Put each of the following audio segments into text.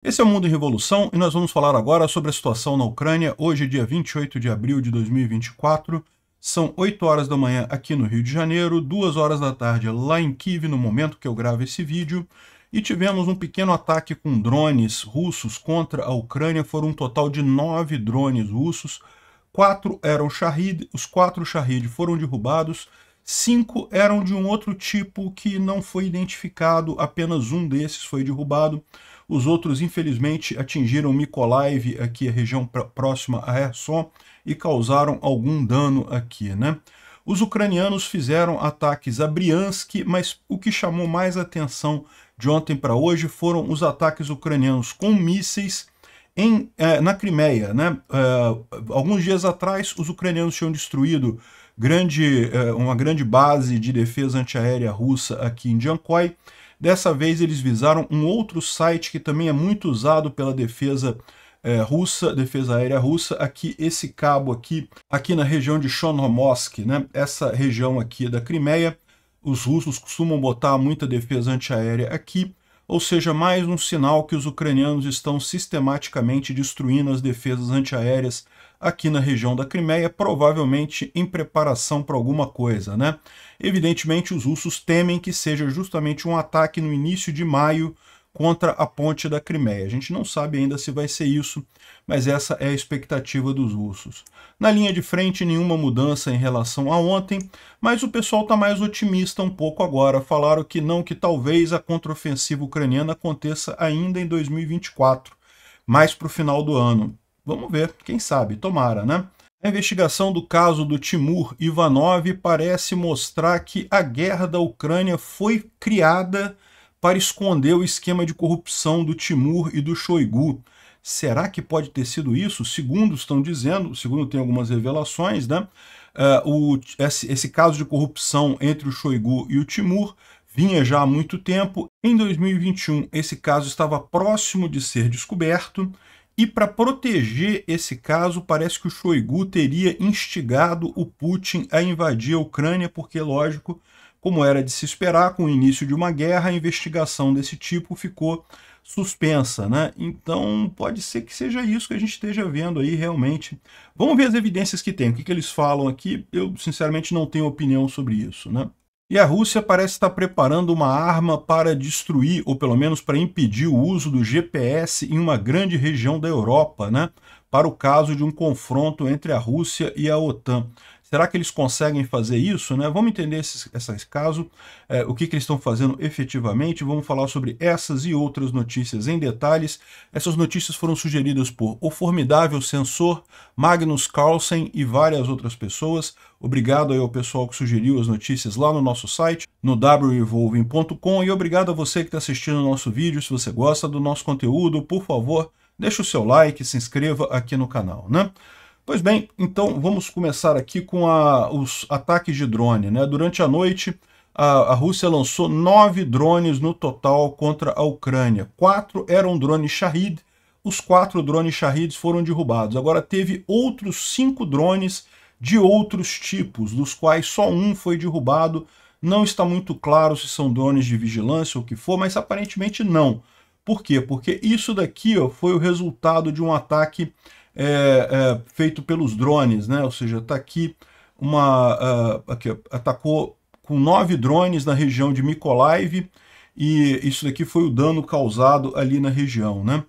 Esse é o Mundo em Revolução e nós vamos falar agora sobre a situação na Ucrânia. Hoje, dia 28 de abril de 2024, são 8 horas da manhã aqui no Rio de Janeiro, 2 horas da tarde lá em Kiev, no momento que eu gravo esse vídeo, e tivemos um pequeno ataque com drones russos contra a Ucrânia. Foram um total de 9 drones russos, 4 eram Shahid, os 4 Shahid foram derrubados, 5 eram de um outro tipo que não foi identificado, apenas um desses foi derrubado. Os outros, infelizmente, atingiram Mykolaiv, aqui a região próxima a Kherson, e causaram algum dano aqui, né? Os ucranianos fizeram ataques a Briansk, mas o que chamou mais atenção de ontem para hoje foram os ataques ucranianos com mísseis na Crimeia, né? Alguns dias atrás, os ucranianos tinham destruído uma grande base de defesa antiaérea russa aqui em Jankoy. Dessa vez eles visaram um outro site que também é muito usado pela defesa russa, defesa aérea russa, aqui esse cabo aqui na região de Chornomorsk, né? Essa região aqui da Crimeia. Os russos costumam botar muita defesa antiaérea aqui, ou seja, mais um sinal que os ucranianos estão sistematicamente destruindo as defesas antiaéreas aqui na região da Crimeia, provavelmente em preparação para alguma coisa, né? Evidentemente, os russos temem que seja justamente um ataque no início de maio contra a ponte da Crimeia. A gente não sabe ainda se vai ser isso, mas essa é a expectativa dos russos. Na linha de frente, nenhuma mudança em relação a ontem, mas o pessoal está mais otimista um pouco agora. Falaram que não, que talvez a contraofensiva ucraniana aconteça ainda em 2024, mais para o final do ano. Vamos ver, quem sabe, tomara, né? A investigação do caso do Timur Ivanov parece mostrar que a guerra da Ucrânia foi criada para esconder o esquema de corrupção do Timur e do Shoigu. Será que pode ter sido isso? Segundo estão dizendo, segundo tem algumas revelações, né? Esse caso de corrupção entre o Shoigu e o Timur vinha já há muito tempo. Em 2021, esse caso estava próximo de ser descoberto, e para proteger esse caso, parece que o Shoigu teria instigado o Putin a invadir a Ucrânia, porque, lógico, como era de se esperar, com o início de uma guerra, a investigação desse tipo ficou suspensa, né? Então pode ser que seja isso que a gente esteja vendo aí realmente. Vamos ver as evidências que tem. O que eles falam aqui? Eu, sinceramente, não tenho opinião sobre isso, né? E a Rússia parece estar preparando uma arma para destruir, ou pelo menos para impedir o uso do GPS em uma grande região da Europa, né? Para o caso de um confronto entre a Rússia e a OTAN. Será que eles conseguem fazer isso, né? Vamos entender esse caso, o que eles estão fazendo efetivamente. Vamos falar sobre essas e outras notícias em detalhes. Essas notícias foram sugeridas por O Formidável Censor, Magnus Carlsen e várias outras pessoas. Obrigado aí ao pessoal que sugeriu as notícias lá no nosso site, no wrevolving.com, e obrigado a você que está assistindo o nosso vídeo. Se você gosta do nosso conteúdo, por favor, deixe o seu like, se inscreva aqui no canal, né? Pois bem, então vamos começar aqui com os ataques de drone, né? Durante a noite, a Rússia lançou 9 drones no total contra a Ucrânia. 4 eram drones Shahid, os 4 drones Shahids foram derrubados. Agora teve outros 5 drones de outros tipos, dos quais só um foi derrubado. Não está muito claro se são drones de vigilância ou o que for, mas aparentemente não. Por quê? Porque isso daqui, ó, foi o resultado de um ataque feito pelos drones, né? Ou seja, está aqui aqui, atacou com 9 drones na região de Mykolaiv, e isso daqui foi o dano causado ali na região, né?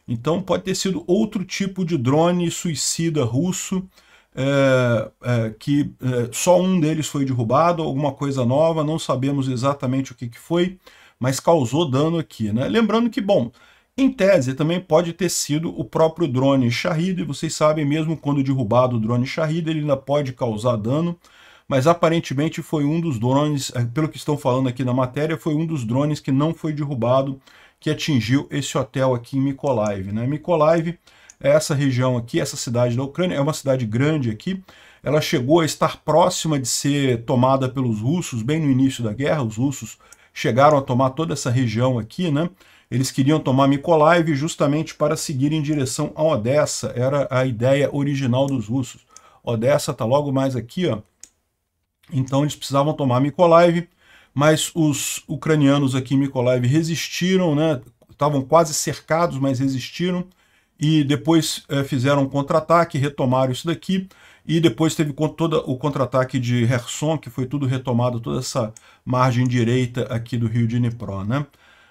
Então pode ter sido outro tipo de drone suicida russo, que só um deles foi derrubado, alguma coisa nova, não sabemos exatamente o que foi, mas causou dano aqui, né? Lembrando que, bom, em tese, também pode ter sido o próprio drone Shahid, e vocês sabem, mesmo quando derrubado o drone Shahid, ele ainda pode causar dano, mas aparentemente foi um dos drones, pelo que estão falando aqui na matéria, foi um dos drones que não foi derrubado, que atingiu esse hotel aqui em Mykolaiv, né? Mykolaiv é essa região aqui, essa cidade da Ucrânia, é uma cidade grande aqui, ela chegou a estar próxima de ser tomada pelos russos, bem no início da guerra. Os russos chegaram a tomar toda essa região aqui, né? Eles queriam tomar Mykolaiv justamente para seguir em direção a Odessa, era a ideia original dos russos. Odessa está logo mais aqui, ó. Então eles precisavam tomar Mykolaiv, mas os ucranianos aqui em Mykolaiv resistiram, né? estavam quase cercados, mas resistiram, e depois fizeram um contra-ataque, retomaram isso daqui, e depois teve todo o contra-ataque de Kherson, que foi tudo retomado, toda essa margem direita aqui do rio Dnipro, né?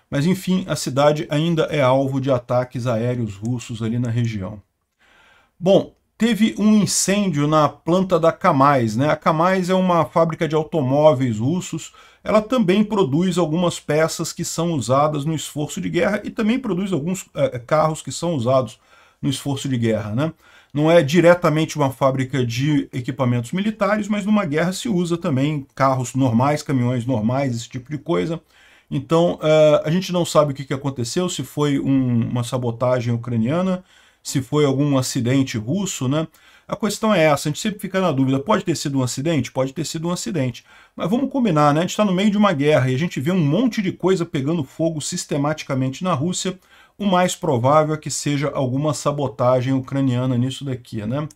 Mas enfim, a cidade ainda é alvo de ataques aéreos russos ali na região. Bom, teve um incêndio na planta da Kamaz, né? A Kamaz é uma fábrica de automóveis russos. Ela também produz algumas peças que são usadas no esforço de guerra e também produz alguns carros que são usados no esforço de guerra, né? Não é diretamente uma fábrica de equipamentos militares, mas numa guerra se usa também carros normais, caminhões normais, esse tipo de coisa. Então, a gente não sabe o que aconteceu, se foi uma sabotagem ucraniana, se foi algum acidente russo, né? A questão é essa, a gente sempre fica na dúvida, pode ter sido um acidente? Pode ter sido um acidente. Mas vamos combinar, né? A gente está no meio de uma guerra e a gente vê um monte de coisa pegando fogo sistematicamente na Rússia. O mais provável é que seja alguma sabotagem ucraniana nisso daqui, né?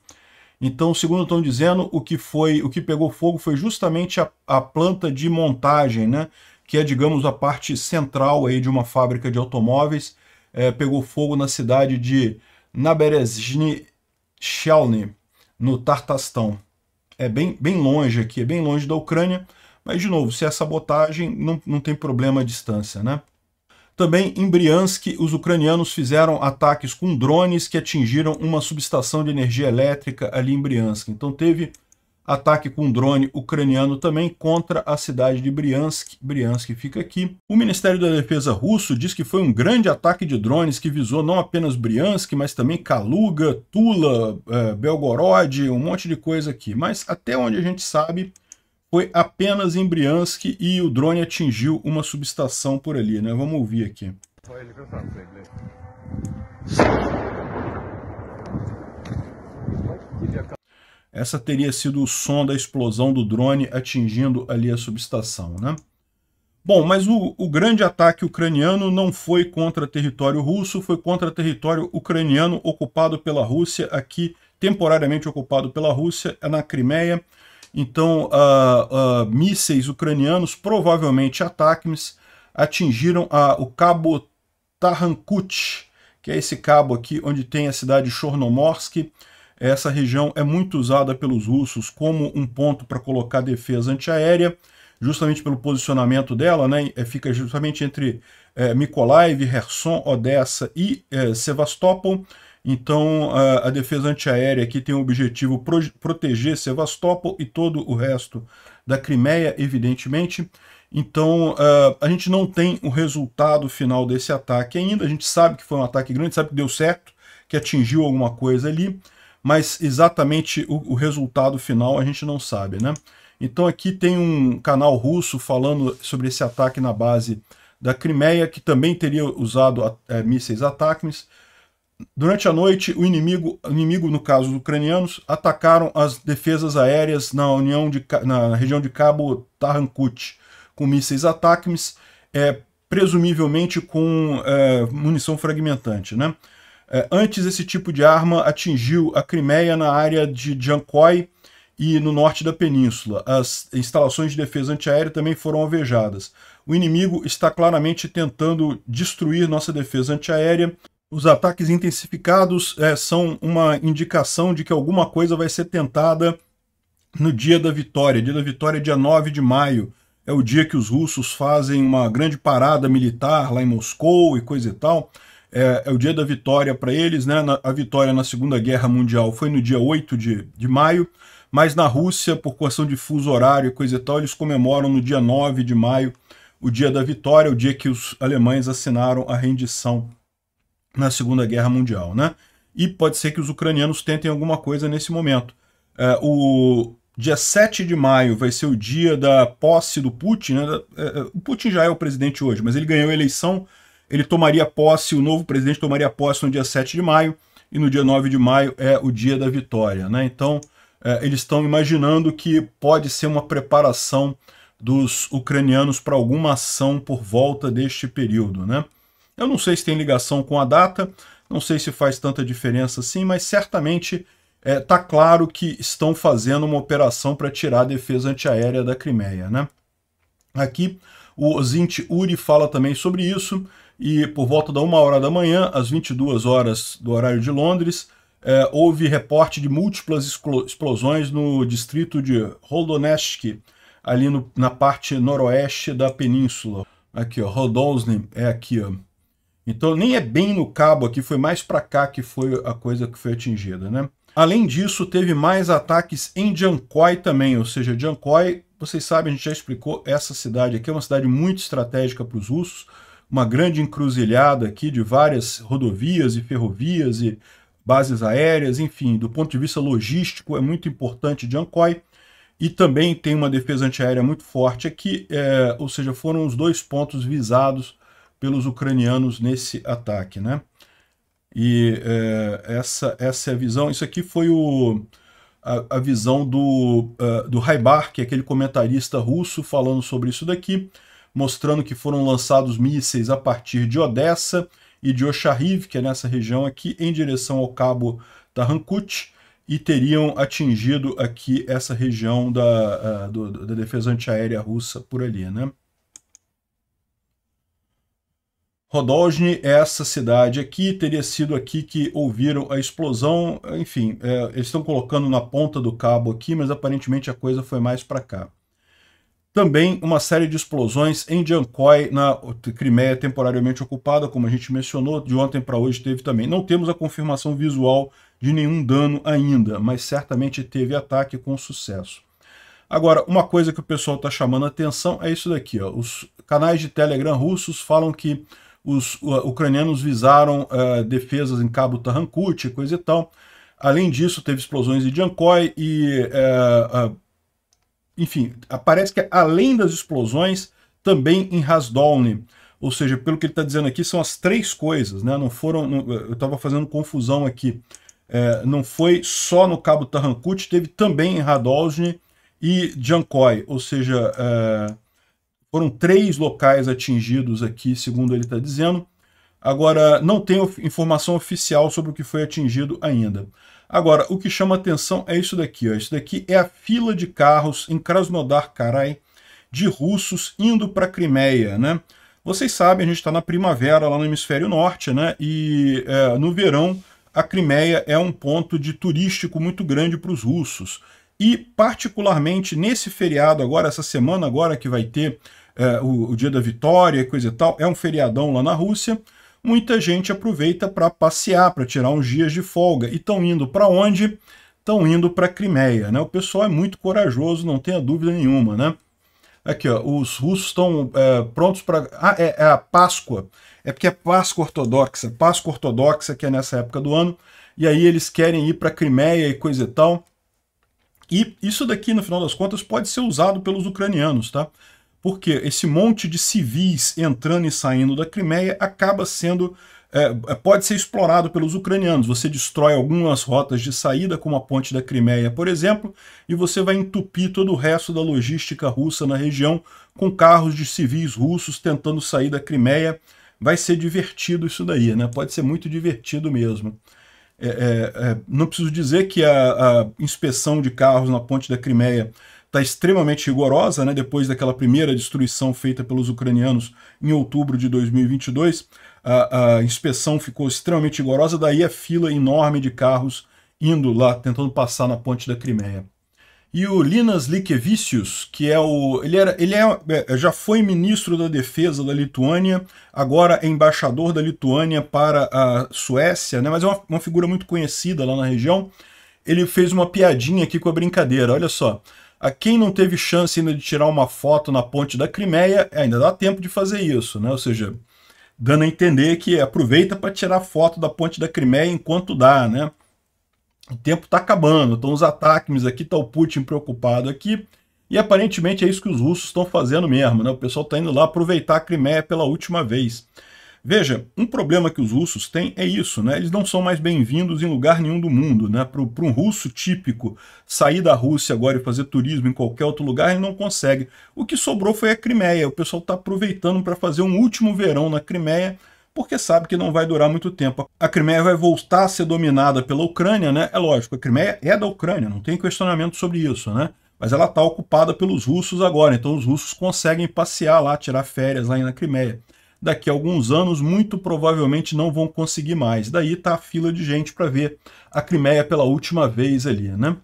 Então, segundo estão dizendo, o que pegou fogo foi justamente a planta de montagem, né? Que é, digamos, a parte central aí de uma fábrica de automóveis. Pegou fogo na cidade de Naberezhny Chelny, no Tartastão. É bem longe aqui, é bem longe da Ucrânia, mas, de novo, se é sabotagem, não tem problema a distância, né? Também em Briansk, os ucranianos fizeram ataques com drones que atingiram uma subestação de energia elétrica ali em Briansk. Então teve ataque com drone ucraniano também contra a cidade de Briansk. Briansk fica aqui. O Ministério da Defesa russo diz que foi um grande ataque de drones que visou não apenas Briansk, mas também Kaluga, Tula, Belgorod, um monte de coisa aqui. Mas até onde a gente sabe, foi apenas em Briansk e o drone atingiu uma subestação por ali, né? Vamos ouvir aqui. Essa teria sido o som da explosão do drone atingindo ali a subestação, né? Bom, mas o grande ataque ucraniano não foi contra território russo, foi contra território ucraniano ocupado pela Rússia, aqui temporariamente ocupado pela Rússia, na Crimeia. Então, mísseis ucranianos, provavelmente ATACMS, atingiram o cabo Tarrankut, que é esse cabo aqui onde tem a cidade de Chornomorsk. Essa região é muito usada pelos russos como um ponto para colocar defesa antiaérea, justamente pelo posicionamento dela, né? Fica justamente entre Mykolaiv, Kherson, Odessa e Sevastopol. Então, a defesa antiaérea aqui tem o objetivo proteger Sevastopol e todo o resto da Crimeia, evidentemente. Então, a gente não tem o resultado final desse ataque ainda. A gente sabe que foi um ataque grande, sabe que deu certo, que atingiu alguma coisa ali, mas exatamente o resultado final a gente não sabe, né? Então aqui tem um canal russo falando sobre esse ataque na base da Crimeia, que também teria usado mísseis ATACMS. Durante a noite, o inimigo, no caso os ucranianos, atacaram as defesas aéreas na região de Cabo Tarrankut com mísseis ATACMS, presumivelmente com munição fragmentante, né? Antes, esse tipo de arma atingiu a Crimeia na área de Jankoy e no norte da península. As instalações de defesa antiaérea também foram alvejadas. O inimigo está claramente tentando destruir nossa defesa antiaérea. Os ataques intensificados são uma indicação de que alguma coisa vai ser tentada no dia da vitória. Dia da vitória é dia 9 de maio. É o dia que os russos fazem uma grande parada militar lá em Moscou e coisa e tal. É o dia da vitória para eles, né? A vitória na Segunda Guerra Mundial foi no dia 8 de maio, mas na Rússia, por questão de fuso horário e coisa e tal, eles comemoram no dia 9 de maio, o dia da vitória, o dia que os alemães assinaram a rendição na Segunda Guerra Mundial, né? E pode ser que os ucranianos tentem alguma coisa nesse momento. O dia 7 de maio vai ser o dia da posse do Putin, né? O Putin já é o presidente hoje, mas ele ganhou a eleição. Ele tomaria posse, o novo presidente tomaria posse no dia 7 de maio, e no dia 9 de maio é o dia da vitória, né? Então, eles estão imaginando que pode ser uma preparação dos ucranianos para alguma ação por volta deste período, né? Eu não sei se tem ligação com a data, não sei se faz tanta diferença assim, mas certamente está claro que estão fazendo uma operação para tirar a defesa antiaérea da Crimeia, né? Aqui o Ozint Uri fala também sobre isso, e por volta da 1h da manhã, às 22 horas do horário de Londres, houve reporte de múltiplas explosões no distrito de Holdoneshki, ali na parte noroeste da península. Aqui, ó, Rodolzny é aqui, ó. Então nem é bem no cabo aqui, foi mais para cá que foi a coisa que foi atingida, né? Além disso, teve mais ataques em Jankoy também, ou seja, Jankoy, vocês sabem, a gente já explicou, essa cidade aqui é uma cidade muito estratégica para os russos, uma grande encruzilhada aqui de várias rodovias e ferrovias e bases aéreas, enfim, do ponto de vista logístico é muito importante Jankoy, e também tem uma defesa antiaérea muito forte aqui, ou seja, foram os dois pontos visados pelos ucranianos nesse ataque, né? E essa é a visão. Isso aqui foi a visão do Haibar, que é aquele comentarista russo, falando sobre isso daqui, mostrando que foram lançados mísseis a partir de Odessa e de Oshariv, que é nessa região aqui, em direção ao cabo Tarrankut, e teriam atingido aqui essa região da defesa antiaérea russa por ali, né? Rodolzny, essa cidade aqui, teria sido aqui que ouviram a explosão, enfim, eles estão colocando na ponta do cabo aqui, mas aparentemente a coisa foi mais para cá. Também uma série de explosões em Jankoy, na Crimeia temporariamente ocupada, como a gente mencionou, de ontem para hoje teve também. Não temos a confirmação visual de nenhum dano ainda, mas certamente teve ataque com sucesso. Agora, uma coisa que o pessoal está chamando a atenção é isso daqui, ó. Os canais de Telegram russos falam que os ucranianos visaram defesas em Cabo Tarrankut, coisa e tal. Além disso, teve explosões em Jankoy e, enfim, parece que além das explosões, também em Razdolny. Ou seja, pelo que ele está dizendo aqui, são as três coisas, né? Não foram, eu estava fazendo confusão aqui. Não foi só no Cabo Tarrankut, teve também em Radolzny e Jankoy, ou seja, foram 3 locais atingidos aqui, segundo ele está dizendo. Agora, não tem informação oficial sobre o que foi atingido ainda. Agora, o que chama atenção é isso daqui, ó. Isso daqui é a fila de carros em Krasnodar Krai de russos indo para a Crimeia, né? Vocês sabem, a gente está na primavera lá no hemisfério norte, né? E no verão a Crimeia é um ponto de turístico muito grande para os russos. E particularmente nesse feriado agora, essa semana agora que vai ter o Dia da Vitória e coisa e tal, é um feriadão lá na Rússia, muita gente aproveita para passear, para tirar uns dias de folga. E estão indo para onde? Estão indo para a Crimeia, né? O pessoal é muito corajoso, não tenha dúvida nenhuma, né? Aqui, ó, os russos estão prontos para... é a Páscoa. É porque é Páscoa Ortodoxa que é nessa época do ano, e aí eles querem ir para a Crimeia e coisa e tal. E isso daqui, no final das contas, pode ser usado pelos ucranianos, tá? Porque esse monte de civis entrando e saindo da Crimeia acaba sendo... pode ser explorado pelos ucranianos. Você destrói algumas rotas de saída, como a ponte da Crimeia, por exemplo, e você vai entupir todo o resto da logística russa na região com carros de civis russos tentando sair da Crimeia. Vai ser divertido isso daí, né? Pode ser muito divertido mesmo. Não preciso dizer que a inspeção de carros na ponte da Crimeia está extremamente rigorosa, né? Depois daquela primeira destruição feita pelos ucranianos em outubro de 2022, a inspeção ficou extremamente rigorosa, daí a fila enorme de carros indo lá, tentando passar na ponte da Crimeia. E o Linas Linkevicius, que é já foi ministro da Defesa da Lituânia, agora é embaixador da Lituânia para a Suécia, né? Mas é uma figura muito conhecida lá na região. Ele fez uma piadinha aqui com a brincadeira, olha só. A quem não teve chance ainda de tirar uma foto na ponte da Crimeia, ainda dá tempo de fazer isso, né? Ou seja, dando a entender que aproveita para tirar foto da ponte da Crimeia enquanto dá, né? O tempo está acabando, estão os ataques aqui, está o Putin preocupado aqui, e aparentemente é isso que os russos estão fazendo mesmo, né? O pessoal está indo lá aproveitar a Crimeia pela última vez. Veja, um problema que os russos têm é isso, né? Eles não são mais bem-vindos em lugar nenhum do mundo, né? Para um russo típico sair da Rússia agora e fazer turismo em qualquer outro lugar, ele não consegue. O que sobrou foi a Crimeia, o pessoal está aproveitando para fazer um último verão na Crimeia, porque sabe que não vai durar muito tempo. A Crimeia vai voltar a ser dominada pela Ucrânia, né? É lógico, a Crimeia é da Ucrânia, não tem questionamento sobre isso, né? Mas ela está ocupada pelos russos agora, então os russos conseguem passear lá, tirar férias lá na Crimeia. daqui a alguns anos muito provavelmente não vão conseguir mais. Daí está a fila de gente para ver a Crimeia pela última vez ali, né?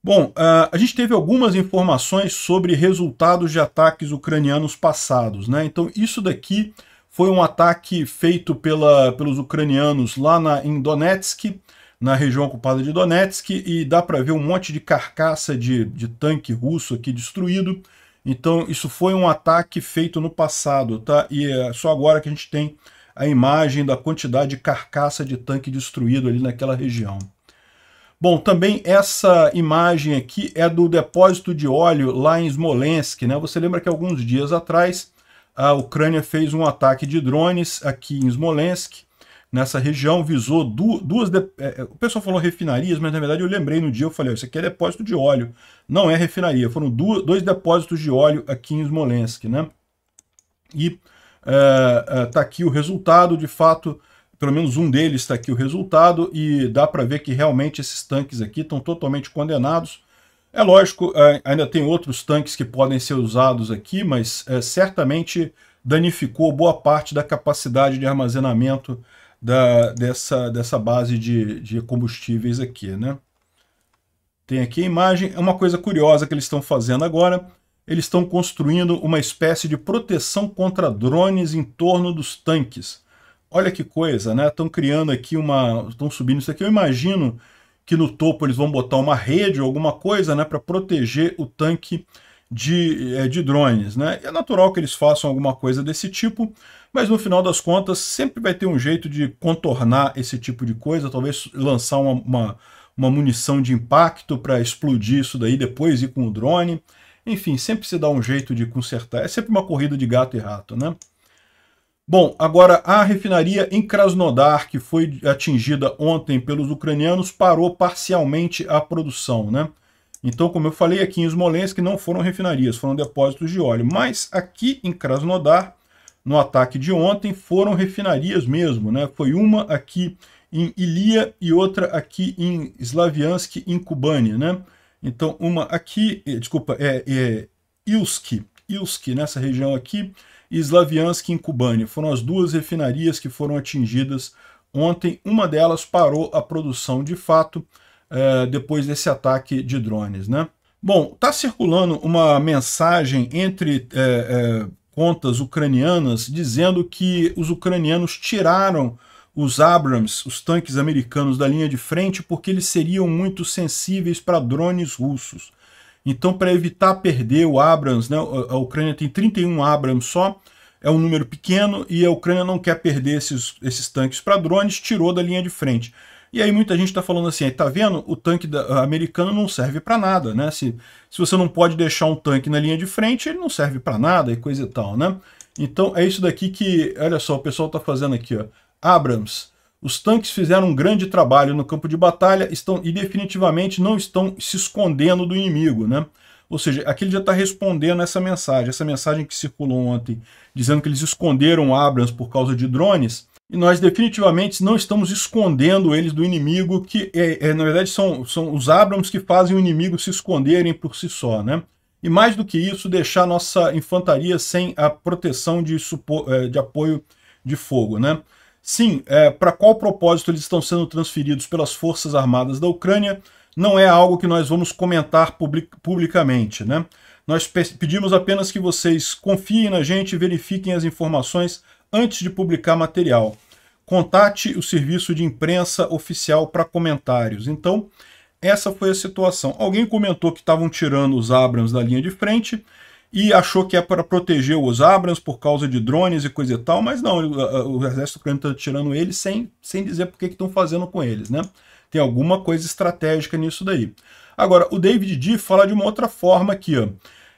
Bom, a gente teve algumas informações sobre resultados de ataques ucranianos passados, né? Então isso daqui foi um ataque feito pelos ucranianos lá em Donetsk, na região ocupada de Donetsk, e dá para ver um monte de carcaça de tanque russo aqui destruído. Então isso foi um ataque feito no passado, tá? E é só agora que a gente tem a imagem da quantidade de carcaça de tanque destruído ali naquela região. Bom, também essa imagem aqui é do depósito de óleo lá em Smolensk, né? Você lembra que alguns dias atrás a Ucrânia fez um ataque de drones aqui em Smolensk, nessa região, visou duas... O pessoal falou refinarias, mas na verdade eu lembrei no dia, eu falei, isso aqui é depósito de óleo, não é refinaria. Foram dois depósitos de óleo aqui em Smolensk, né? E tá aqui o resultado, de fato... Pelo menos um deles está aqui o resultado, e dá para ver que realmente esses tanques aqui estão totalmente condenados. É lógico, ainda tem outros tanques que podem ser usados aqui, mas certamente danificou boa parte da capacidade de armazenamento dessa base de combustíveis aqui, né? Tem aqui a imagem. É uma coisa curiosa que eles estão fazendo agora. Eles estão construindo uma espécie de proteção contra drones em torno dos tanques. Olha que coisa, né? Estão criando aqui estão subindo isso aqui. Eu imagino que no topo eles vão botar uma rede ou alguma coisa, né, para proteger o tanque de drones, né? É natural que eles façam alguma coisa desse tipo, mas no final das contas sempre vai ter um jeito de contornar esse tipo de coisa, talvez lançar uma munição de impacto para explodir isso daí, depois ir com o drone. Enfim, sempre se dá um jeito de consertar. É sempre uma corrida de gato e rato, né? Bom, agora a refinaria em Krasnodar, que foi atingida ontem pelos ucranianos, parou parcialmente a produção, né? Então, como eu falei, aqui em Smolensk não foram refinarias, foram depósitos de óleo. Mas aqui em Krasnodar, no ataque de ontem, foram refinarias mesmo, né? Foi uma aqui em Ilia e outra aqui em Slaviansk, em Kubani, né? Então, uma aqui, desculpa, Ilsk, nessa região aqui, e Slaviansk em Kubani. Foram as duas refinarias que foram atingidas ontem. Uma delas parou a produção de fato depois desse ataque de drones, né? Bom, está circulando uma mensagem entre contas ucranianas dizendo que os ucranianos tiraram os Abrams, os tanques americanos, da linha de frente porque eles seriam muito sensíveis para drones russos. Então, para evitar perder o Abrams, né, a Ucrânia tem 31 Abrams só, é um número pequeno, e a Ucrânia não quer perder esses tanques para drones, tirou da linha de frente. E aí muita gente está falando assim, tá vendo? O tanque americano não serve para nada, né? Se você não pode deixar um tanque na linha de frente, ele não serve para nada e coisa e tal, né? Então é isso daqui que, olha só, o pessoal está fazendo aqui, ó. Abrams. Os tanques fizeram um grande trabalho no campo de batalha e definitivamente não estão se escondendo do inimigo, né? Ou seja, aqui ele já está respondendo essa mensagem que circulou ontem, dizendo que eles esconderam Abrams por causa de drones, e nós definitivamente não estamos escondendo eles do inimigo, que na verdade são os Abrams que fazem o inimigo se esconderem por si só, né? E mais do que isso, deixar nossa infantaria sem a proteção de apoio de fogo, né? Sim, para qual propósito eles estão sendo transferidos pelas Forças Armadas da Ucrânia não é algo que nós vamos comentar publicamente, né? Nós pedimos apenas que vocês confiem na gente e verifiquem as informações antes de publicar material. Contate o serviço de imprensa oficial para comentários. Então, essa foi a situação. Alguém comentou que estavam tirando os Abrams da linha de frente e achou que é para proteger os Abrams por causa de drones e coisa e tal, mas não, o exército ucraniano está tirando eles sem dizer por que estão fazendo com eles, né? Tem alguma coisa estratégica nisso daí. Agora, o David D fala de uma outra forma aqui, ó.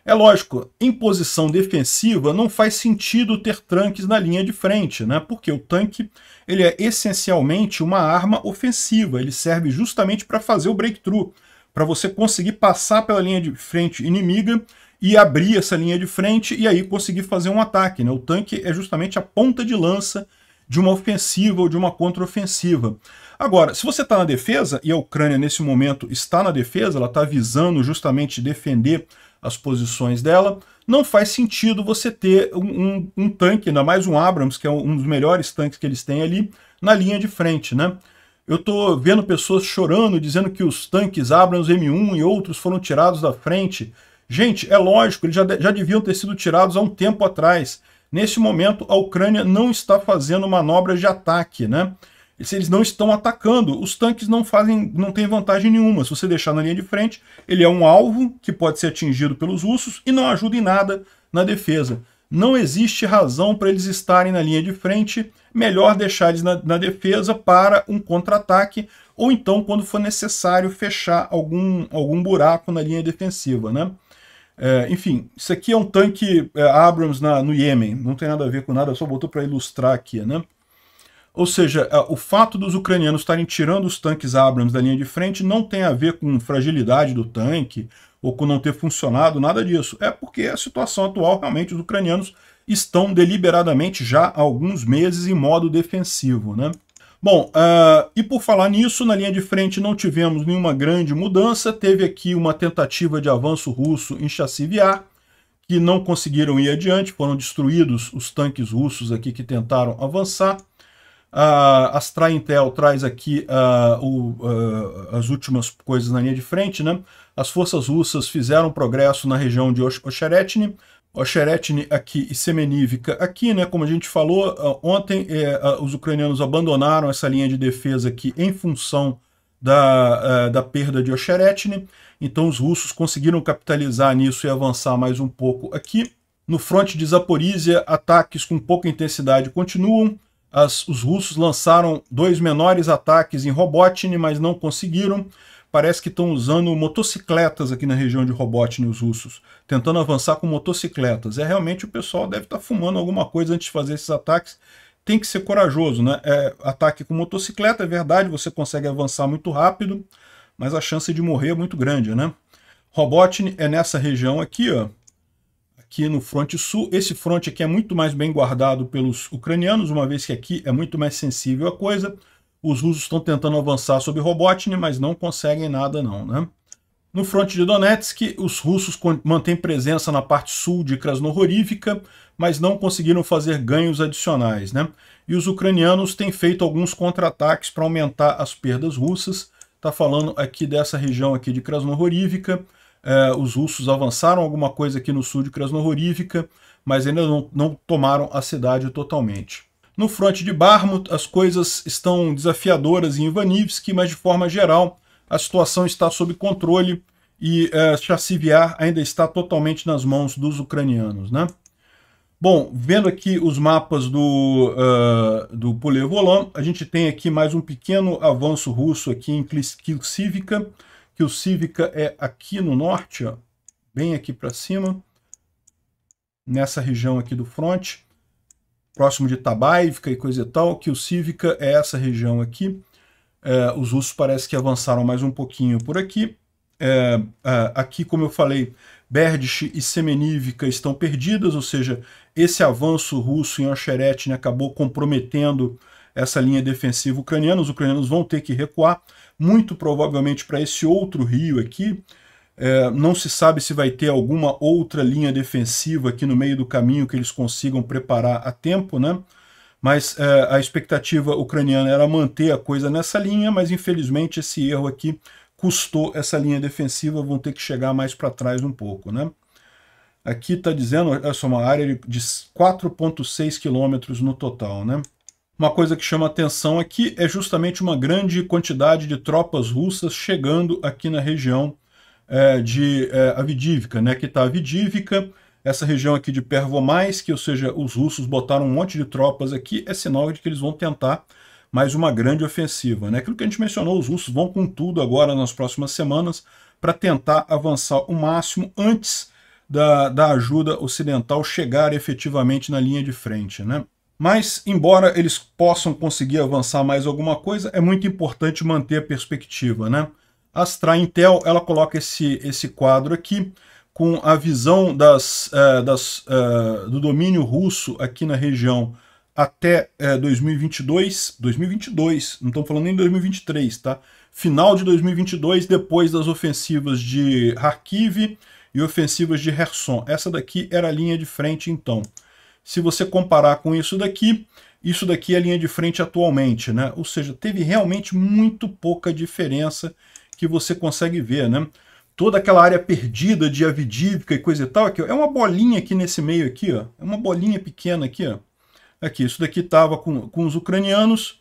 É lógico, em posição defensiva não faz sentido ter tanques na linha de frente, né? Porque o tanque ele é essencialmente uma arma ofensiva, ele serve justamente para fazer o breakthrough, para você conseguir passar pela linha de frente inimiga e abrir essa linha de frente e aí conseguir fazer um ataque, né? O tanque é justamente a ponta de lança de uma ofensiva ou de uma contraofensiva. Agora, se você está na defesa, e a Ucrânia nesse momento está na defesa, ela está visando justamente defender as posições dela, não faz sentido você ter um tanque, ainda mais um Abrams, que é um dos melhores tanques que eles têm ali, na linha de frente, né? Eu estou vendo pessoas chorando, dizendo que os tanques Abrams M1 e outros foram tirados da frente. Gente, é lógico, eles já deviam ter sido tirados há um tempo atrás. Nesse momento, a Ucrânia não está fazendo manobras de ataque, né? Se eles não estão atacando, os tanques não têm vantagem nenhuma. Se você deixar na linha de frente, ele é um alvo que pode ser atingido pelos russos e não ajuda em nada na defesa. Não existe razão para eles estarem na linha de frente, melhor deixar eles na defesa para um contra-ataque, ou então, quando for necessário, fechar algum buraco na linha defensiva, né? Enfim, isso aqui é um tanque Abrams no Iêmen, não tem nada a ver com nada, só botou para ilustrar aqui, né? Ou seja, o fato dos ucranianos estarem tirando os tanques Abrams da linha de frente não tem a ver com fragilidade do tanque ou com não ter funcionado, nada disso. É porque a situação atual, realmente, os ucranianos estão deliberadamente já há alguns meses em modo defensivo, né? Bom, e por falar nisso, na linha de frente não tivemos nenhuma grande mudança. Teve aqui uma tentativa de avanço russo em Chassivyar, que não conseguiram ir adiante, foram destruídos os tanques russos aqui que tentaram avançar. A Astra Intel traz aqui as últimas coisas na linha de frente, né? As forças russas fizeram progresso na região de Ocheretny. Ocheretny aqui e Semenivka aqui, né? Como a gente falou, ontem os ucranianos abandonaram essa linha de defesa aqui em função da perda de Ocheretny. Então os russos conseguiram capitalizar nisso e avançar mais um pouco aqui. No fronte de Zaporizhia, ataques com pouca intensidade continuam. Os russos lançaram 2 menores ataques em Robotny, mas não conseguiram. Parece que estão usando motocicletas aqui na região de Robotny, os russos, tentando avançar com motocicletas. Realmente o pessoal deve estar fumando alguma coisa antes de fazer esses ataques. Tem que ser corajoso, né? Ataque com motocicleta, é verdade, você consegue avançar muito rápido, mas a chance de morrer é muito grande, né? Robotny é nessa região aqui, ó. Aqui no fronte sul. Esse fronte aqui é muito mais bem guardado pelos ucranianos, uma vez que aqui é muito mais sensível a coisa. Os russos estão tentando avançar sobre Robotny, mas não conseguem nada não, né? No fronte de Donetsk, os russos mantêm presença na parte sul de Krasnohorivka, mas não conseguiram fazer ganhos adicionais, né? E os ucranianos têm feito alguns contra-ataques para aumentar as perdas russas. Está falando aqui dessa região aqui de Krasnohorivka. Os russos avançaram alguma coisa aqui no sul de Krasnohorivka, mas ainda não tomaram a cidade totalmente. No fronte de Bakhmut, as coisas estão desafiadoras em Ivanivsk, mas de forma geral a situação está sob controle e Chassivyar ainda está totalmente nas mãos dos ucranianos, né? Bom, vendo aqui os mapas do Polé-Volant, a gente tem aqui mais um pequeno avanço russo aqui em Kilsivka. Kilsivka é aqui no norte, ó, bem aqui para cima, nessa região aqui do fronte, próximo de Tabaivka e coisa e tal. Kilsivka é essa região aqui. Os russos parece que avançaram mais um pouquinho por aqui. Aqui, como eu falei, Berdych e Semenivka estão perdidas, ou seja, esse avanço russo em Ocheretny acabou comprometendo essa linha defensiva ucraniana. Os ucranianos vão ter que recuar, muito provavelmente para esse outro rio aqui. Não se sabe se vai ter alguma outra linha defensiva aqui no meio do caminho que eles consigam preparar a tempo, né? Mas a expectativa ucraniana era manter a coisa nessa linha, mas infelizmente esse erro aqui custou essa linha defensiva, vão ter que chegar mais para trás um pouco, né? Aqui está dizendo, olha só, uma área de 4,6 quilômetros no total, né? Uma coisa que chama atenção aqui é justamente uma grande quantidade de tropas russas chegando aqui na região de Avdiivka, né? Aqui está Avdiivka, essa região aqui de Pervomaisk, ou seja, os russos botaram um monte de tropas aqui, é sinal de que eles vão tentar mais uma grande ofensiva, né? Aquilo que a gente mencionou, os russos vão com tudo agora nas próximas semanas para tentar avançar o máximo antes da ajuda ocidental chegar efetivamente na linha de frente, né? Mas, embora eles possam conseguir avançar mais alguma coisa, é muito importante manter a perspectiva, né? A Astra Intel, ela coloca esse quadro aqui com a visão do domínio russo aqui na região até 2022, não estamos falando nem em 2023, tá? Final de 2022, depois das ofensivas de Kharkiv e ofensivas de Kherson. Essa daqui era a linha de frente, então. Se você comparar com isso daqui é a linha de frente atualmente, né? Ou seja, teve realmente muito pouca diferença que você consegue ver, né? Toda aquela área perdida de Avdiivka e coisa e tal, aqui, ó, é uma bolinha aqui nesse meio aqui, ó. É uma bolinha pequena aqui, ó. Aqui, isso daqui estava com os ucranianos,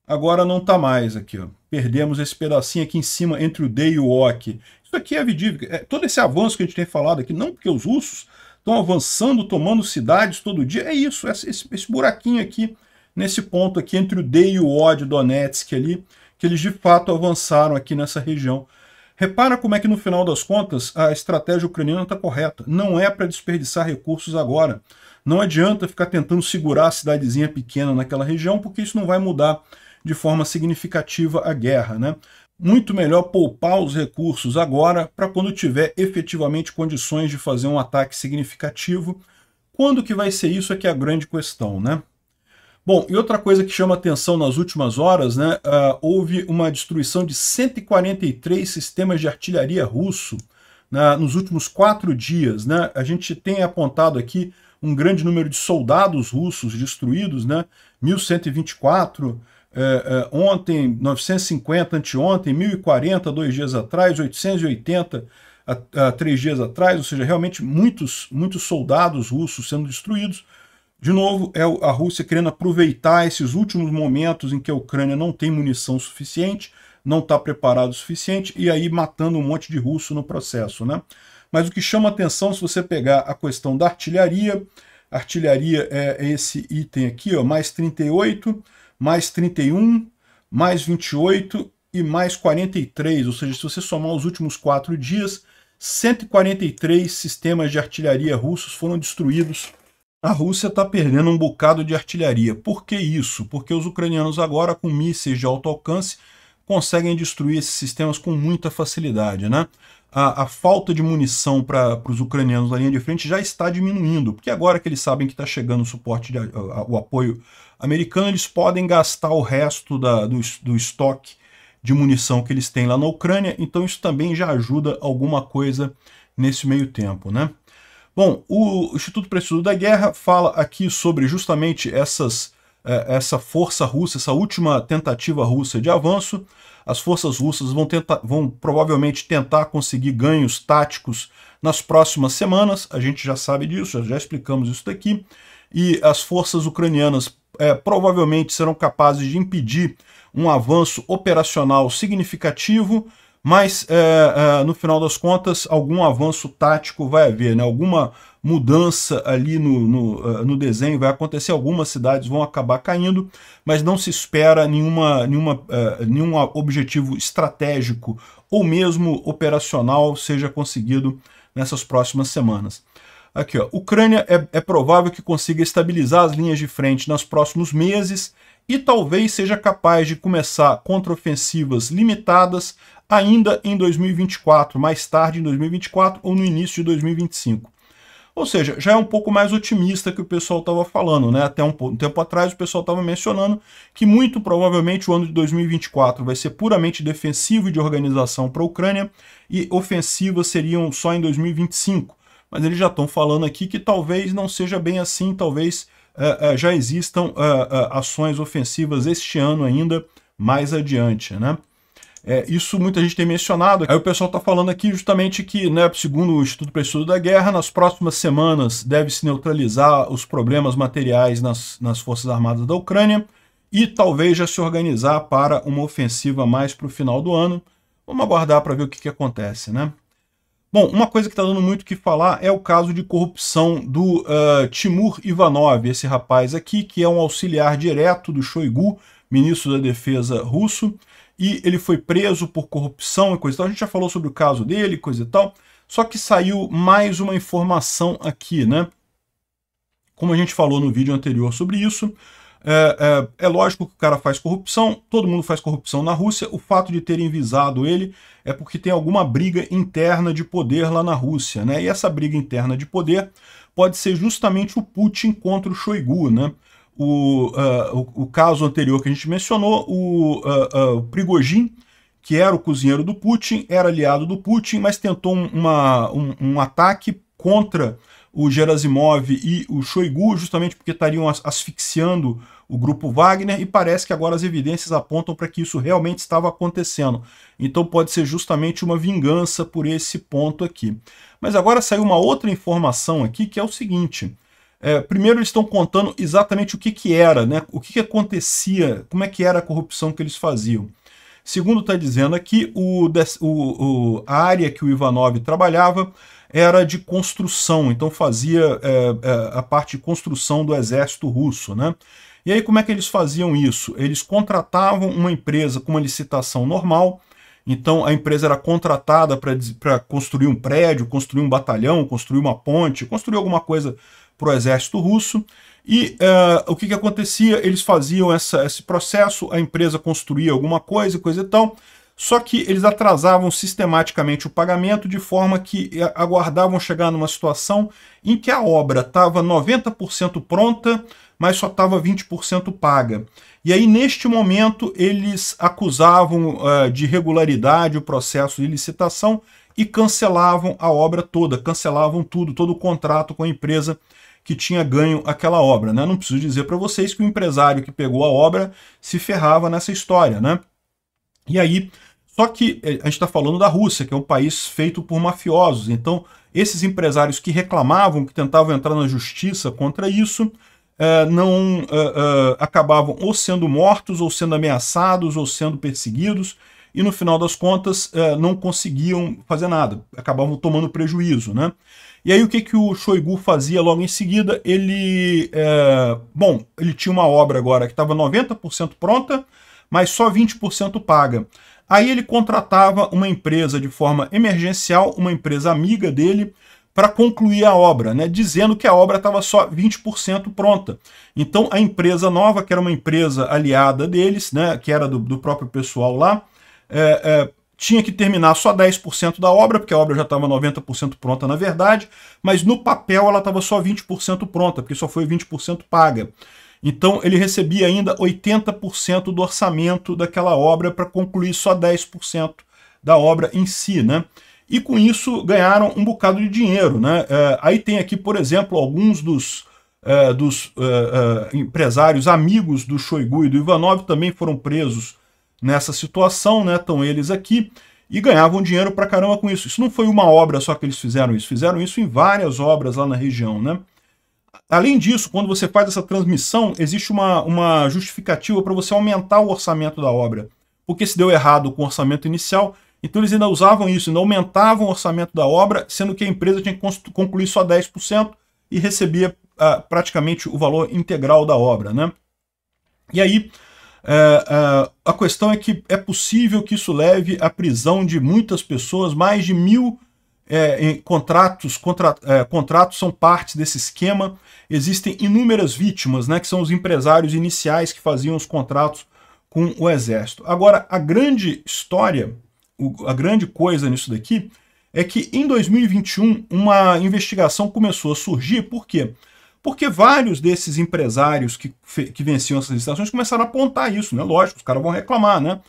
agora não está mais aqui, ó. Perdemos esse pedacinho aqui em cima entre o D e o O aqui. Isso aqui é Avdiivka. Todo esse avanço que a gente tem falado aqui, não porque os russos estão avançando, tomando cidades todo dia, é isso, esse buraquinho aqui, nesse ponto aqui entre o D e o O de Donetsk ali, que eles de fato avançaram aqui nessa região. Repara como é que no final das contas a estratégia ucraniana está correta. Não é para desperdiçar recursos agora. Não adianta ficar tentando segurar a cidadezinha pequena naquela região, porque isso não vai mudar de forma significativa a guerra, né? Muito melhor poupar os recursos agora para quando tiver efetivamente condições de fazer um ataque significativo. Quando que vai ser isso é que é a grande questão, né? Bom, e outra coisa que chama atenção nas últimas horas, né, houve uma destruição de 143 sistemas de artilharia russo nos últimos 4 dias. Né? A gente tem apontado aqui um grande número de soldados russos destruídos, né? 1.124 ontem, 950 anteontem, 1.040 2 dias atrás, 880 3 dias atrás, ou seja, realmente muitos soldados russos sendo destruídos. De novo, é a Rússia querendo aproveitar esses últimos momentos em que a Ucrânia não tem munição suficiente, não está preparado o suficiente, e aí matando um monte de russo no processo, né? Mas o que chama atenção, se você pegar a questão da artilharia, a artilharia é esse item aqui, ó, mais 38, mais 31, mais 28 e mais 43, ou seja, se você somar os últimos 4 dias, 143 sistemas de artilharia russos foram destruídos. A Rússia está perdendo um bocado de artilharia. Por que isso? Porque os ucranianos agora, com mísseis de alto alcance, conseguem destruir esses sistemas com muita facilidade, né? A falta de munição para os ucranianos na linha de frente já está diminuindo, porque agora que eles sabem que está chegando o suporte, o apoio americano, eles podem gastar o resto do estoque de munição que eles têm lá na Ucrânia, então isso também já ajuda alguma coisa nesse meio tempo, né? Bom, o Instituto para o Estudo da Guerra fala aqui sobre justamente essa força russa, essa última tentativa russa de avanço. As forças russas vão provavelmente tentar conseguir ganhos táticos nas próximas semanas, a gente já sabe disso, já explicamos isso daqui, e as forças ucranianas provavelmente serão capazes de impedir um avanço operacional significativo, mas no final das contas algum avanço tático vai haver, né? Alguma mudança ali no desenho vai acontecer, algumas cidades vão acabar caindo, mas não se espera nenhum objetivo estratégico ou mesmo operacional seja conseguido nessas próximas semanas. Aqui, ó, Ucrânia é provável que consiga estabilizar as linhas de frente nos próximos meses e talvez seja capaz de começar contraofensivas limitadas ainda em 2024, mais tarde em 2024 ou no início de 2025. Ou seja, já é um pouco mais otimista que o pessoal estava falando, né? Até um tempo atrás o pessoal estava mencionando que muito provavelmente o ano de 2024 vai ser puramente defensivo e de organização para a Ucrânia e ofensivas seriam só em 2025. Mas eles já estão falando aqui que talvez não seja bem assim, talvez já existam ações ofensivas este ano ainda mais adiante, né? Isso muita gente tem mencionado. Aí o pessoal está falando aqui justamente que, né, segundo o Instituto para o Estudo da Guerra, nas próximas semanas deve-se neutralizar os problemas materiais nas Forças Armadas da Ucrânia e talvez já se organizar para uma ofensiva mais para o final do ano. Vamos aguardar para ver o que acontece, né? Bom, uma coisa que está dando muito o que falar é o caso de corrupção do Timur Ivanov, esse rapaz aqui, que é um auxiliar direto do Shoigu, ministro da Defesa russo, e ele foi preso por corrupção e coisa e tal. A gente já falou sobre o caso dele, coisa e tal, só que saiu mais uma informação aqui, né? Como a gente falou no vídeo anterior sobre isso, é lógico que o cara faz corrupção, todo mundo faz corrupção na Rússia, o fato de terem visado ele é porque tem alguma briga interna de poder lá na Rússia, né? E essa briga interna de poder pode ser justamente o Putin contra o Shoigu, né? O caso anterior que a gente mencionou, o Prigozhin, que era o cozinheiro do Putin, era aliado do Putin, mas tentou um ataque contra o Gerasimov e o Shoigu, justamente porque estariam asfixiando o grupo Wagner, e parece que agora as evidências apontam para que isso realmente estava acontecendo. Então pode ser justamente uma vingança por esse ponto aqui. Mas agora saiu uma outra informação aqui, que é o seguinte. Primeiro eles estão contando exatamente o que era, né? O que acontecia, como é que era a corrupção que eles faziam. Segundo está dizendo aqui, a área que o Ivanov trabalhava era de construção, então fazia a parte de construção do exército russo, né? E aí como é que eles faziam isso? Eles contratavam uma empresa com uma licitação normal, então a empresa era contratada para construir um prédio, construir um batalhão, construir uma ponte, construir alguma coisa para o exército russo. E o que acontecia? Eles faziam esse processo, a empresa construía alguma coisa e tal, só que eles atrasavam sistematicamente o pagamento de forma que aguardavam chegar numa situação em que a obra estava 90% pronta, mas só estava 20% paga. E aí, neste momento, eles acusavam de irregularidade o processo de licitação e cancelavam a obra toda, cancelavam tudo, todo o contrato com a empresa que tinha ganho aquela obra, né? Não preciso dizer para vocês que o empresário que pegou a obra se ferrava nessa história, né? E aí, só que a gente está falando da Rússia, que é um país feito por mafiosos, então esses empresários que reclamavam, que tentavam entrar na justiça contra isso, acabavam ou sendo mortos, ou sendo ameaçados, ou sendo perseguidos, e no final das contas não conseguiam fazer nada, acabavam tomando prejuízo, né? E aí o que o Shoigu fazia logo em seguida? Ele tinha uma obra agora que estava 90% pronta, mas só 20% paga. Aí ele contratava uma empresa de forma emergencial, uma empresa amiga dele, para concluir a obra, né, dizendo que a obra estava só 20% pronta. Então a empresa nova, que era uma empresa aliada deles, né, que era do próprio pessoal lá, tinha que terminar só 10% da obra, porque a obra já estava 90% pronta na verdade, mas no papel ela estava só 20% pronta, porque só foi 20% paga. Então ele recebia ainda 80% do orçamento daquela obra para concluir só 10% da obra em si, né? E com isso ganharam um bocado de dinheiro, né? Aí tem aqui, por exemplo, alguns dos empresários amigos do Shoigu e do Ivanov também foram presos nessa situação, né? Estão eles aqui e ganhavam dinheiro pra caramba com isso. Isso não foi uma obra só que eles fizeram isso em várias obras lá na região, né? Além disso, quando você faz essa transmissão, existe uma justificativa para você aumentar o orçamento da obra, porque se deu errado com o orçamento inicial, então eles ainda usavam isso, ainda aumentavam o orçamento da obra, sendo que a empresa tinha que concluir só 10% e recebia praticamente o valor integral da obra, né? E aí, a questão é que é possível que isso leve à prisão de muitas pessoas, mais de 1000 contratos são parte desse esquema. Existem inúmeras vítimas, né, que são os empresários iniciais que faziam os contratos com o exército. Agora, a grande história, a grande coisa nisso daqui, é que em 2021 uma investigação começou a surgir. Por quê? Porque vários desses empresários que venciam essas licitações começaram a apontar isso, né? Lógico, os caras vão reclamar, né?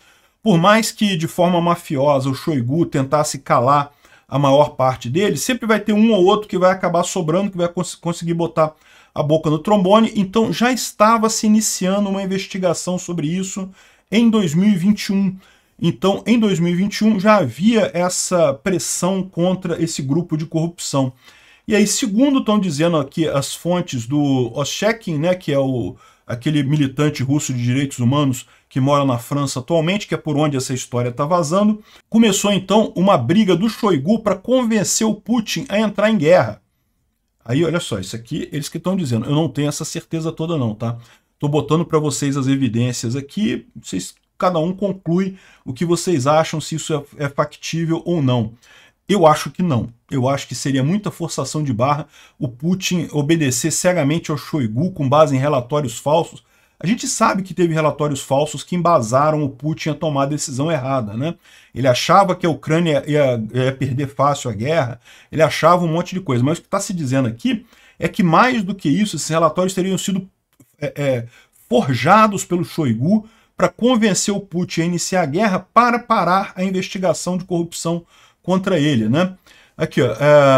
Por mais que de forma mafiosa o Shoigu tentasse calar a maior parte deles, sempre vai ter um ou outro que vai acabar sobrando, que vai conseguir botar a boca no trombone. Então já estava se iniciando uma investigação sobre isso em 2021. Então, em 2021 já havia essa pressão contra esse grupo de corrupção. E aí, segundo estão dizendo aqui as fontes do Oschekin, né, que é aquele militante russo de direitos humanos que mora na França atualmente, que é por onde essa história está vazando, começou então uma briga do Shoigu para convencer o Putin a entrar em guerra. Aí, olha só, isso aqui eles que estão dizendo. Eu não tenho essa certeza toda não, tá? Estou botando para vocês as evidências aqui, cada um conclui o que vocês acham, se isso é factível ou não. Eu acho que não. Eu acho que seria muita forçação de barra o Putin obedecer cegamente ao Shoigu com base em relatórios falsos. A gente sabe que teve relatórios falsos que embasaram o Putin a tomar a decisão errada, né? Ele achava que a Ucrânia ia perder fácil a guerra, ele achava um monte de coisa. Mas o que está se dizendo aqui é que mais do que isso, esses relatórios teriam sido forjados pelo Shoigu para convencer o Putin a iniciar a guerra para parar a investigação de corrupção contra ele, né? Aqui, ó,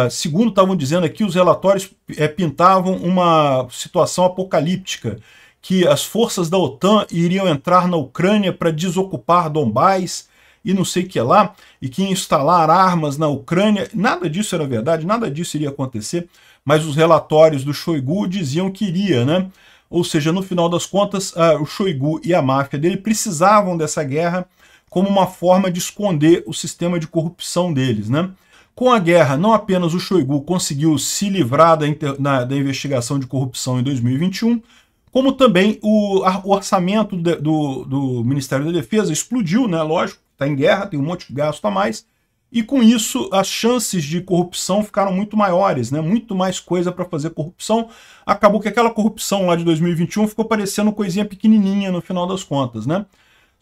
segundo estavam dizendo aqui, os relatórios pintavam uma situação apocalíptica, que as forças da OTAN iriam entrar na Ucrânia para desocupar Donbás e não sei o que lá, e que instalar armas na Ucrânia. Nada disso era verdade, nada disso iria acontecer, mas os relatórios do Shoigu diziam que iria, né? Ou seja, no final das contas, o Shoigu e a máfia dele precisavam dessa guerra como uma forma de esconder o sistema de corrupção deles, né? Com a guerra, não apenas o Shoigu conseguiu se livrar da investigação de corrupção em 2021, como também o orçamento do Ministério da Defesa explodiu, né? Lógico, está em guerra, tem um monte de gasto a mais, e com isso as chances de corrupção ficaram muito maiores, né? Muito mais coisa para fazer corrupção. Acabou que aquela corrupção lá de 2021 ficou parecendo coisinha pequenininha no final das contas, né?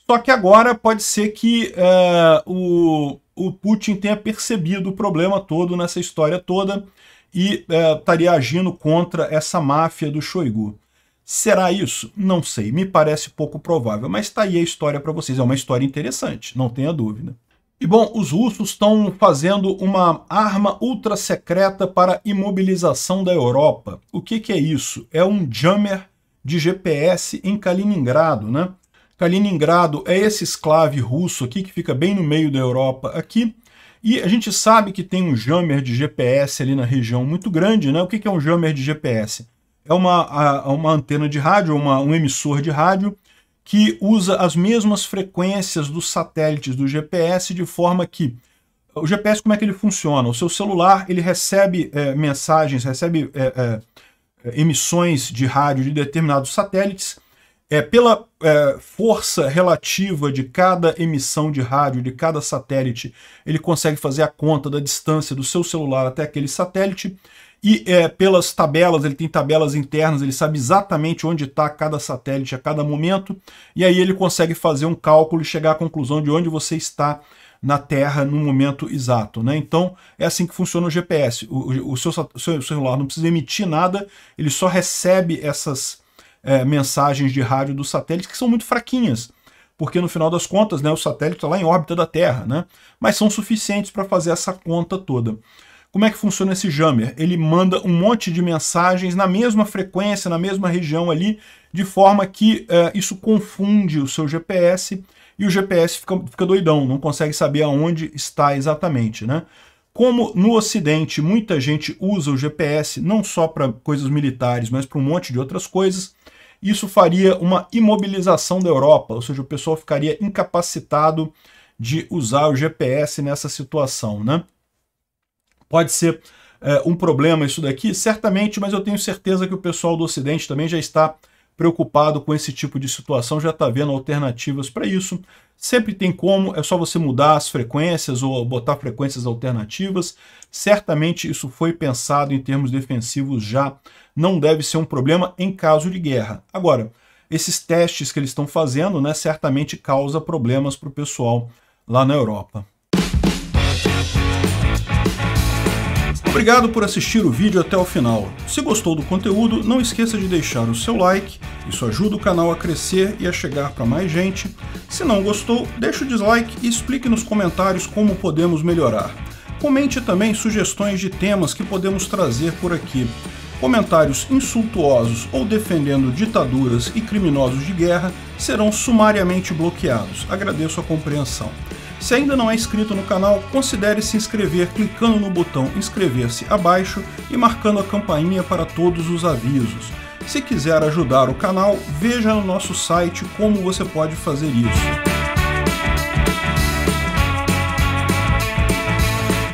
Só que agora pode ser que o Putin tenha percebido o problema todo nessa história toda e estaria agindo contra essa máfia do Shoigu. Será isso? Não sei, me parece pouco provável, mas está aí a história para vocês. É uma história interessante, não tenha dúvida. E bom, os russos estão fazendo uma arma ultra secreta para imobilização da Europa. O que é isso? É um jammer de GPS em Kaliningrado, né? Kaliningrado é esse enclave russo aqui que fica bem no meio da Europa aqui. E a gente sabe que tem um jammer de GPS ali na região muito grande, né? O que é um jammer de GPS? É uma antena de rádio, um emissor de rádio que usa as mesmas frequências dos satélites do GPS, de forma que o GPS, como é que ele funciona? O seu celular, ele recebe mensagens, recebe emissões de rádio de determinados satélites. Pela força relativa de cada emissão de rádio, de cada satélite, ele consegue fazer a conta da distância do seu celular até aquele satélite. E pelas tabelas, ele tem tabelas internas, ele sabe exatamente onde está cada satélite a cada momento, e aí ele consegue fazer um cálculo e chegar à conclusão de onde você está na Terra no momento exato, né? Então é assim que funciona o GPS. O seu celular não precisa emitir nada, ele só recebe essas mensagens de rádio dos satélites, que são muito fraquinhas, porque no final das contas, né, o satélite está lá em órbita da Terra, né? Mas são suficientes para fazer essa conta toda. Como é que funciona esse jammer? Ele manda um monte de mensagens na mesma frequência, na mesma região ali, de forma que isso confunde o seu GPS, e o GPS fica doidão, não consegue saber aonde está exatamente, né? Como no Ocidente muita gente usa o GPS não só para coisas militares, mas para um monte de outras coisas, isso faria uma imobilização da Europa, ou seja, o pessoal ficaria incapacitado de usar o GPS nessa situação, né? Pode ser um problema isso daqui? Certamente, mas eu tenho certeza que o pessoal do Ocidente também já está preocupado com esse tipo de situação, já está vendo alternativas para isso. Sempre tem como, é só você mudar as frequências ou botar frequências alternativas. Certamente isso foi pensado em termos defensivos já, não deve ser um problema em caso de guerra. Agora, esses testes que eles estão fazendo, né, certamente causa problemas para o pessoal lá na Europa. Obrigado por assistir o vídeo até o final. Se gostou do conteúdo, não esqueça de deixar o seu like, isso ajuda o canal a crescer e a chegar para mais gente. Se não gostou, deixe o dislike e explique nos comentários como podemos melhorar. Comente também sugestões de temas que podemos trazer por aqui. Comentários insultuosos ou defendendo ditaduras e criminosos de guerra serão sumariamente bloqueados. Agradeço a compreensão. Se ainda não é inscrito no canal, considere se inscrever clicando no botão inscrever-se abaixo e marcando a campainha para todos os avisos. Se quiser ajudar o canal, veja no nosso site como você pode fazer isso.